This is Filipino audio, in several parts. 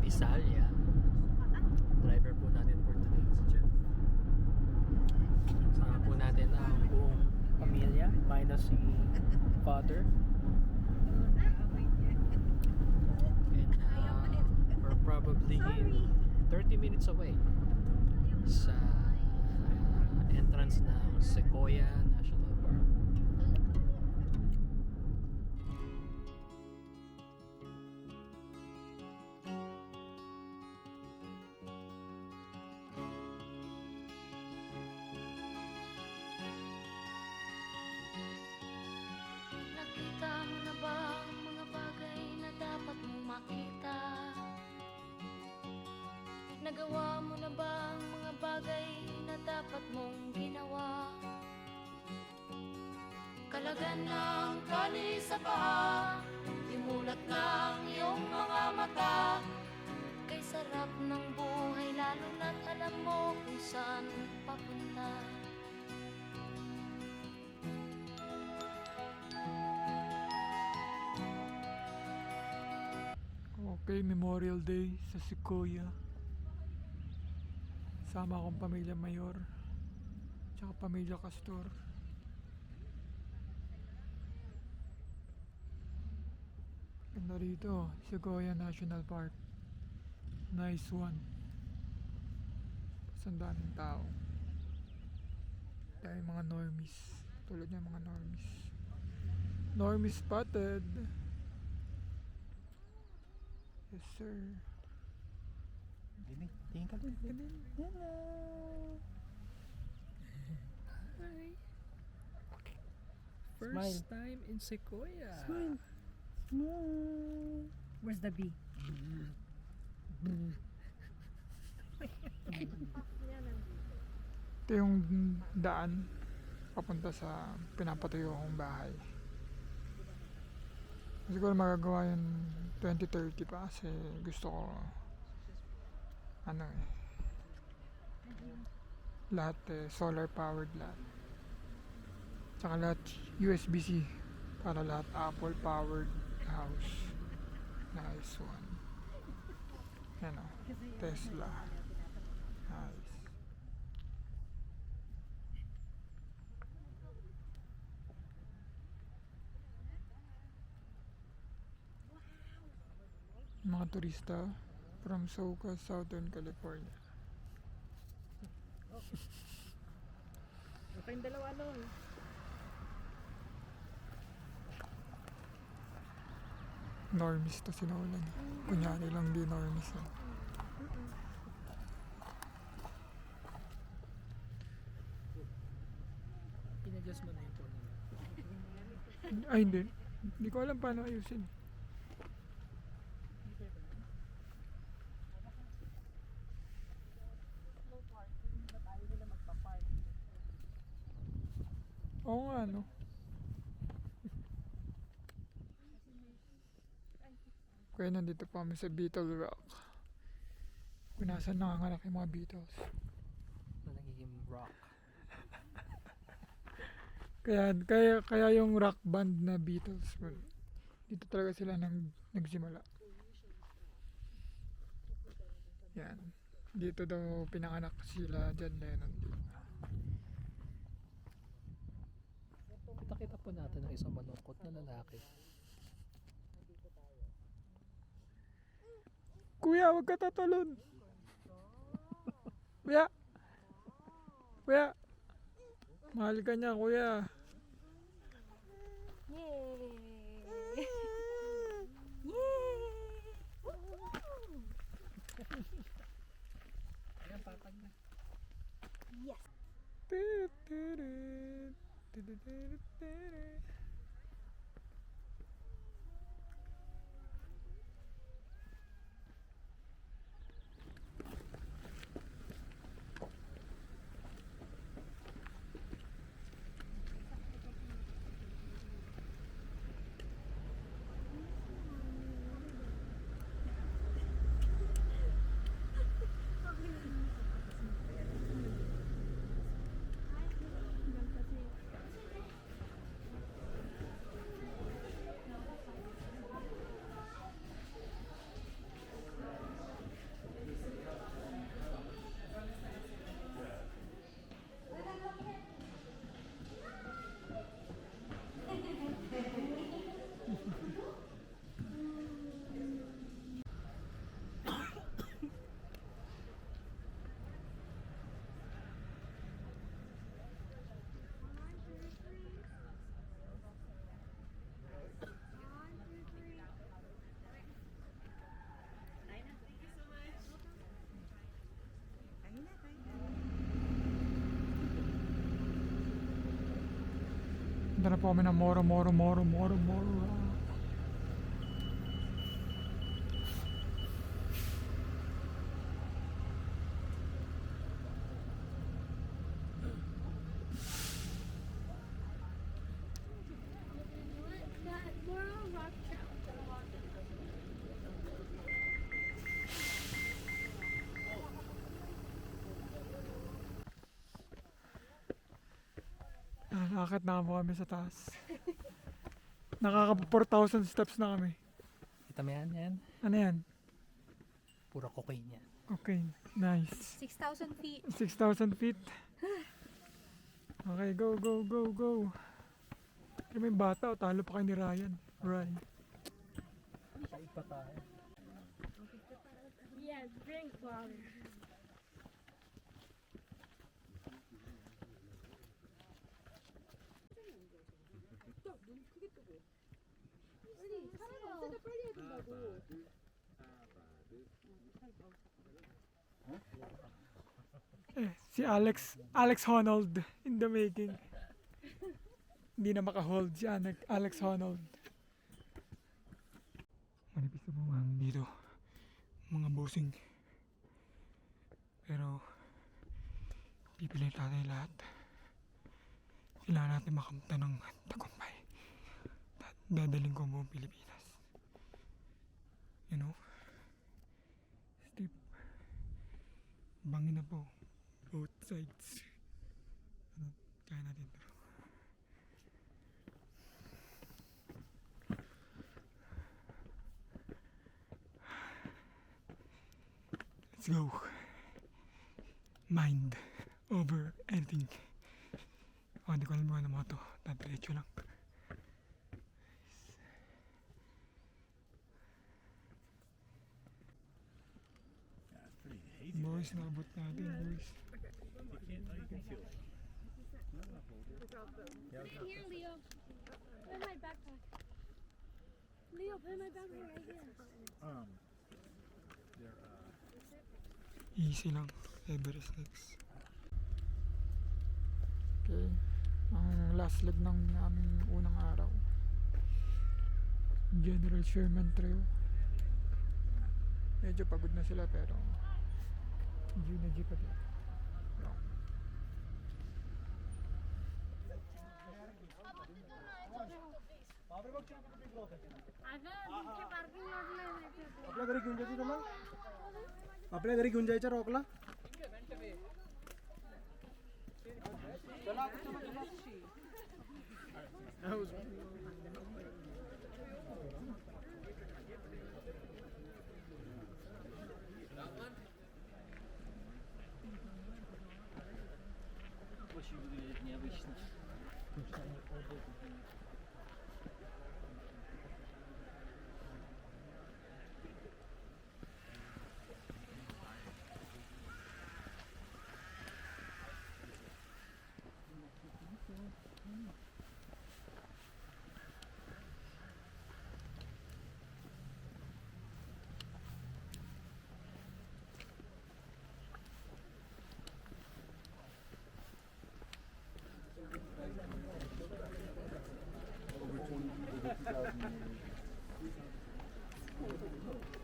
Visalia. Driver po natin for today si Jeff. Sama po natin ang buong pamilya minus si father. And we're probably 30 minutes away sa entrance ng Sequoia National Park. Nakita mo na ba ang mga bagay na dapat mong makita? Nagawa mo na ba ang mga bagay na dapat mong ginawa? Kalagan ng tali sa paa, imulat ng iyong mga mata. Kay sarap ng buhay lalo na't alam mo kung saan papunta. Okay, Memorial Day sa Sequoia. Sama akong pamilya Mayor tsaka pamilya Castor. Ganda rito, Sequoia National Park. Nice one. Ang daming tao. Dahil mga normies. Tulad niya mga normies. Normies spotted. Yes sir. Tingin ka doon. Hello. Hi. First Smile. time in Sequoia. Smile. Smile. Where's the bee? Ito yung daan papunta sa pinapatayo kong bahay. Siguro magagawa yun 2030 pa kasi gusto ko lahat solar powered lahat. Tsaka lahat USB-C para lahat Apple powered house. Nice one. Yan o, Tesla. Nice. Mga turista from Soka, Southern California. Kayong dalawa nun. Normies to sinulan. Kunyari lang di normies. Pinadjust mo na yung phone mo. Ay hindi. Hindi ko alam paano ayusin. Oo nga no. Kaya nandito pa kami sa Beetle Rock. Kung nasaan nanganganak yung mga Beatles. Na nagiging rock. Kaya yung rock band na Beatles. Dito talaga sila nagsimula. Yan. Dito daw pinanganak sila John Lennon. Kita po natin ang isang malungkot na lalaki. Kuya, wag ka tatalon. Kuya. Kuya. Mahal ka niya, kuya. Yay! Ayan, patag na. Yes! Papunta na po kami ng Moro. Nakakit na po kami sa taas. Nakaka 4,000 steps na kami. Kita mo yan? Ano yan? Puro cocaine yan. Okay, nice. 6,000 feet. 6,000 feet. Okay, go. Pero may bata, talo pa kayo ni Ryan. Ryan. Saig pa tayo. Yeah, drink water. Si Alex Honnold in the making. Hindi na makahold si Alex Honnold. Manipis na po ang dito. Mga bossing. Pero pipiliin natin lahat. Kailangan natin makamta ng tagumpay. Dadaling ko ang buong Pilipinas. You know? Steve. Bangin na po. Both sides. Ano, kaya natin ito. Let's go. Mind over anything. Oh, hindi ko alam yung ano mo ito. Diretso lang. Boys, nakabot natin, boys. Here, Leo. Put my backpack. Leo, put my backpack right here. Easy lang. Everest next. Okay. Ang last leg ng aming unang araw. General Sherman Trail. Medyo pagod na sila pero G pa din. आपल्या घरी घेऊन जायचं मग आपल्या घरी घेऊन जायचं रॉकला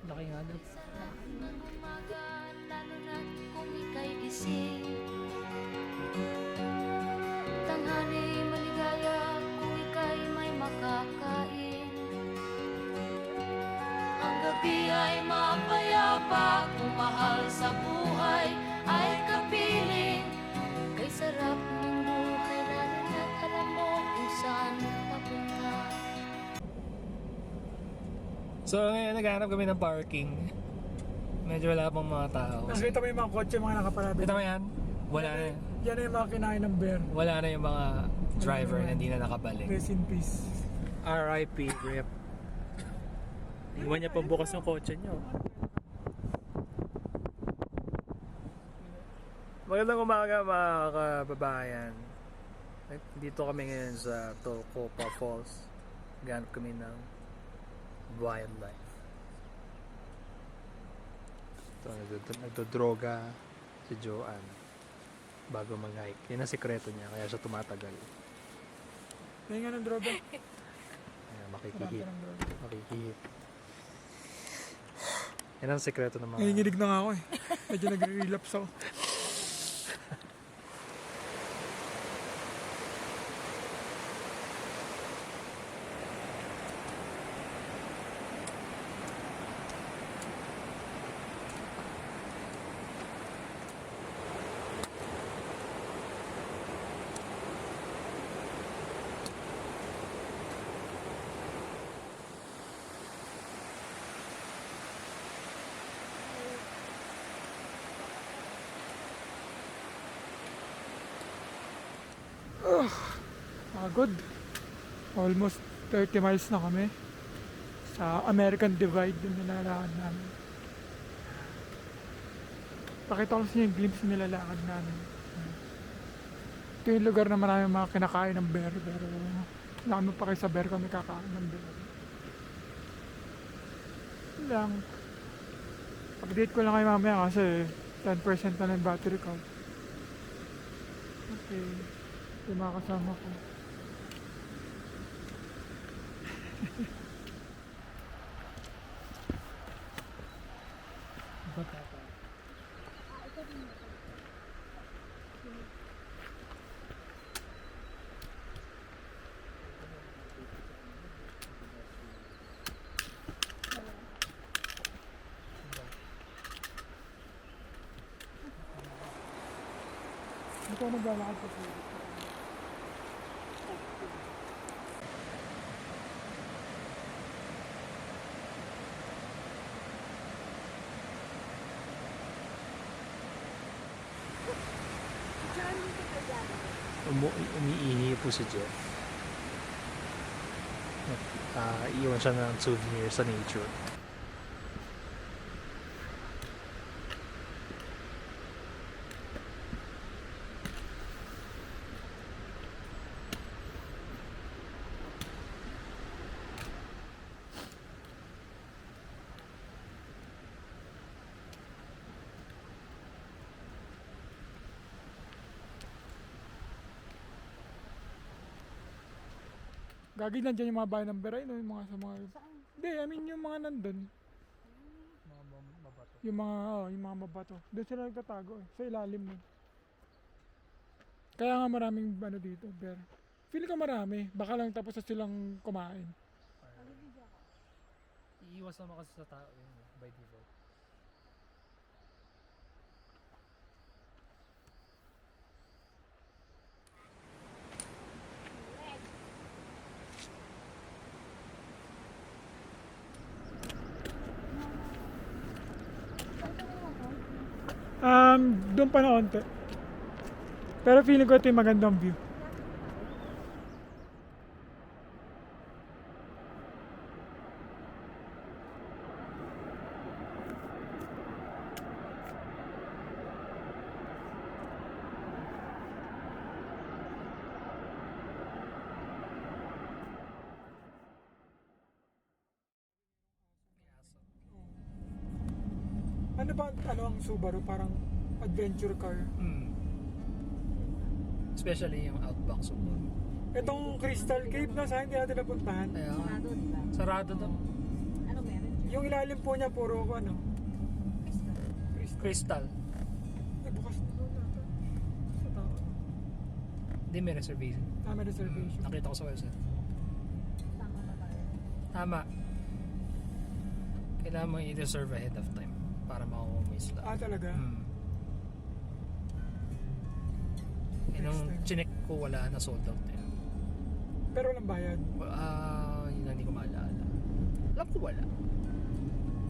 Laki nga doon. Sarap ng umaga, lalo na kung ika'y gising. Tanghali maligaya kung ika'y may makakain. Ang gabi ay mapayapa kung mahal sa buhay ay kapiling. Kay sarap ng buhay, lalo na't alam mo kung saan papunta. So ngayon naghanap kami ng parking. Medyo wala pang mga tao. Nakita mo yung mga kotse, mga nakaparada. Kita mo yan? Wala na. Yan na yung mga kinain ng bear. Wala na yung mga driver na hindi na nakabalik. Rest in peace. RIP, RIP. Iwan niya pang bukas yung kotse niyo. Magandang umaga mga kababayan. Dito kami ngayon sa Tocopa Falls. Ganap kami ng wildlife. Ito, nagdodroga si Joanne bago mag-hike. Yan ang sikreto niya, kaya siya tumatagal. Ngayon nga ng droga. Ayan, Marami makikihit. ka ng droga. Makikihit. Yan ang sekreto ng mga... Nanginginig na nga ako eh. Medyo nagre-relapse ako. Pagod. Almost 30 miles na kami. Sa American Divide yung nilalakad namin. Pakita ko sa inyo yung glimpse ng nilalakad namin. Ito yung lugar na marami mga kinakain ng bear. Pero wala kami pa kayo sa bear kami kakain ng bear. Yun lang. Update ko lang kayo mamaya kasi 10% na lang yung battery ko. Okay. Ito yung mga kasama ko. Ito ang naglalakad sa pulo. Umiihi po si Jeff. Iiwan siya ng souvenir sa nature. Gagi nandiyan yung mga bahay ng Beray, no? Yung mga sa mga... Hindi, I mean yung mga nandun. Yung mga mabato. Doon sila nagtatago eh. Sa ilalim mo. Kaya nga maraming ano dito, bear. Feeling ko marami. Baka lang tapos na silang kumain. Iiwas naman kasi sa tao yun by default. Doon pa na onte. Pero feeling ko ito yung magandang view. Ano ba ang Subaru? Parang adventure car. Especially yung Outback Subaru. Itong Crystal Cave na sa hindi natin napuntahan. Kaya nga, sarado to. Yung ilalim po niya puro ano. Crystal. Ay, bukas na doon nata. Sa tao. Hindi may reservation. May reservation. Nakita ko sa website. Tama. Kailangan mo i-reserve ahead of time para makuha mo yung slot. Talaga? Nung chinek ko wala na sold out eh. Pero walang bayad. Yun ang hindi ko maalala. Alam ko wala.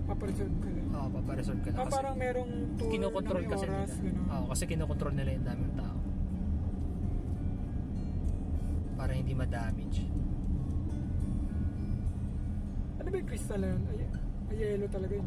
Papareserve ka lang. Oo, papareserve ka na kasi Parang merong tour kinokontrol na may kasi oras, nila. gano'n. Oo, kasi kinokontrol nila yung daming tao. Para hindi ma-damage. Ano ba yung crystal na yun? Ay, yellow talaga yun.